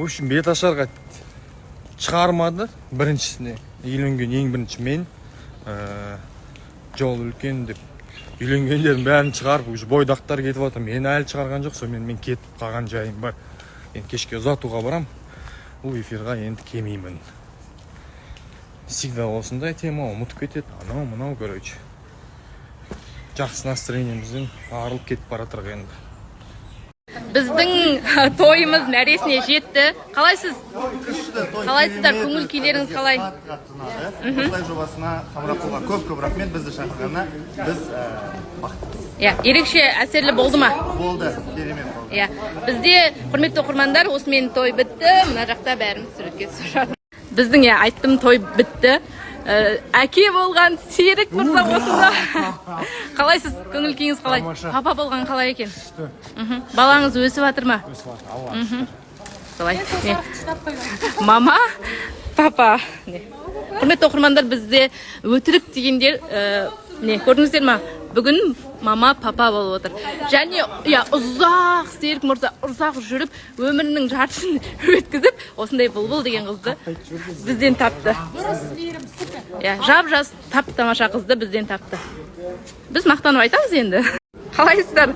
В общем, беташарға шығармады біріншісіне. Үйленген ең бірінші мен. Жол үлкен деп. Үйленгендердің бәрін шығарып, уже бойдақтар кетіп отыр. Мен әлі шығарған жоқ, сонымен мен кетіп қалған жайым бар. Енді кешке ұзатуға барам. Бұл эфирға енді келмеймін. Всегда осындай тема ұмытып кетеді. Анау, мынау, короче. Жақсы настроениемізден арылып кетіп баратырық енді. Біздің тойымыз мәресіне жетті. Қалайсыз? Қалайсыздар? Көңіл күйлеріңіз қалай? Осылай жобасына Хамрақұлға көп рахмет, бізді шақырғанына. Біз бақыттымыз. Ерекше әсерлі болды ма? Болды, керемет болды. Бізде құрметті оқырмандар, осымен той бітті. Мына жақта бәріміз суретке түсіп жатыр. Біздің айттым, той бітті. Әке болған Серік мырза осында. Қалайсыз? Көңіл күйіңіз қалай? Папа болған қалай екен? Балаңыз өсіп жатыр ма? Өсіп жатыр. Солай. Мама, папа. Құрметті оқырмандар, бізде өтірік дегендер көрдіңіздер ма? Бүгін мама, папа болып отыр. Және ұзақ Серік мырза ұзақ жүріп, өмірінің жартысын өткізіп, осындай бұлбұл деген қызды бізден тапты. Жап-жас тап-тамаша қызды бізден тапты. Біз мақтанып айтамыз енді. Қалайсыздар?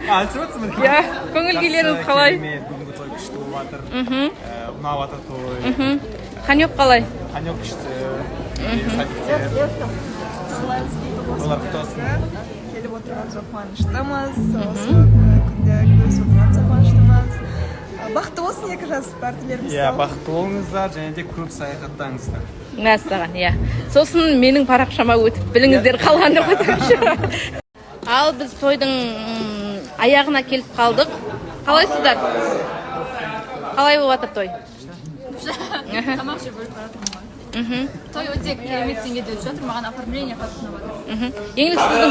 Көңіл күйлеріңіз қалай? Бүгінгі той күшті болып жатыр. Ұнап жатыр той. Қанек қалай? Қанек күшті. Сәттер. Олар құтты olsun. Келіп отырғанымызға қуаныштымыз. Осы күнде көрісіп отырғанымызға қуаныштымыз. Бақытты болсын екі жас партнеріміз. Бақытты болыңыздар және де көп саяхаттаңыздар. Мәссаған, сосын менің парақшама өтіп біліңіздер қалғанды қойдыршы. Ал біз тойдың аяғына келіп қалдық. Қалайсыздар? Қалай болып жатыр той? Тамақ жеп бөліп баратырмын. Той өте керемет деңгейде өтіп жатыр. Маған оформление қатты ұнап жатыр. Еңлік сіздің...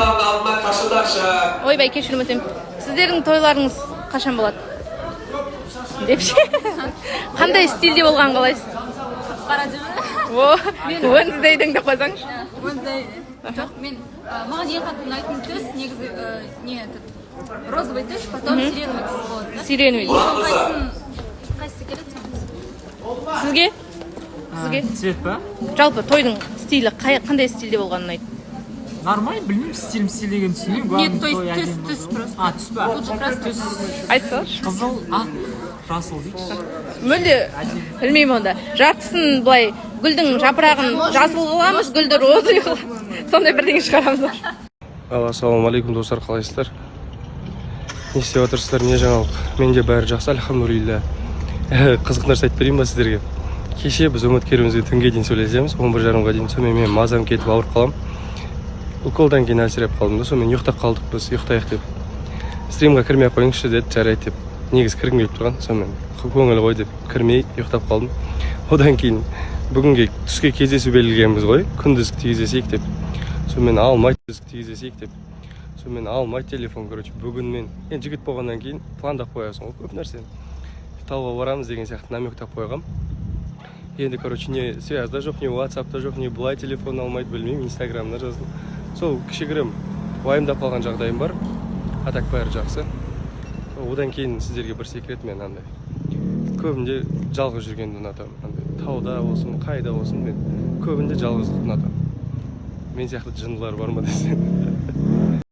Ойбай, кешірім өтем. Сіздердің тойларыңыз қашан болады? Депші? Қандай стильде болған қалайсыз? Қара демі? Wednesday'дің де қойсаңшы. Wednesday. Жоқ, маған ең қатты ұнайтын түс негізі розовый түс, потом сиреновый түс болады. Сиреновый. Қайсысы келеді? Сізге? Цвет па? Жалпы тойдың стилі қандай стильде болғанын айтты? Нормально, білмеймін, стиль деген түсінемін. Нет, то есть түс просто. Түс па? Лучше просто түс. Айтсаңшы. Қызыл, ақ, жасыл дейші. Мүлде білмеймін онда. Жартысын былай гүлдің жапырағын жасыл қыламыз, гүлді розы қыламыз. Сондай бірдеңе шығарамыз. Ассалаумалейкум достар, қалайсыздар? Не істеп отырсыздар, не жаңалық? Менде бәрі жақсы, альхамдулилля. Қызық нәрсе айтып берейін ба сіздерге? Кеше біз үміткерімізге түнге дейін сөйлесеміз, 11:30-ға дейін. Сонымен мен мазам кетіп ауырып қалам. Уколдан кейін әлсіреп қалдым да, сонымен ұйықтап қалдық біз, ұйықтайық деп. Стримға кірмей қойыңызшы деді, жарайды деп. Негіз кіргім келіп тұрған, сонымен көңіл ғой деп кірмей ұйықтап қалдым. Одан кейін бүгінге түске кездесу белгілегенбіз ғой, күндіз тигізесек деп. Сонымен алмай телефон, короче, бүгін мен енді жігіт болғаннан кейін пландап қоясың ғой көп нәрсені. Тауға барамыз деген сияқты намектап қойғам. Енді, короче, не связда жоқ, не WhatsAppта жоқ, не бұлай телефон алмайды, білмеймін, Instagram'да жаздым. Сол кішігірім уайымдап қалған жағдайым бар. Атак бәрі жақсы. Одан кейін сіздерге бір секрет мен андай. Көбінде жалғыз жүргенді ұнатамын. Тауда болсын, қайда болсын, мен көбінде жалғыздықты ұнатамын. Мен сияқты жындылар бар ма десең.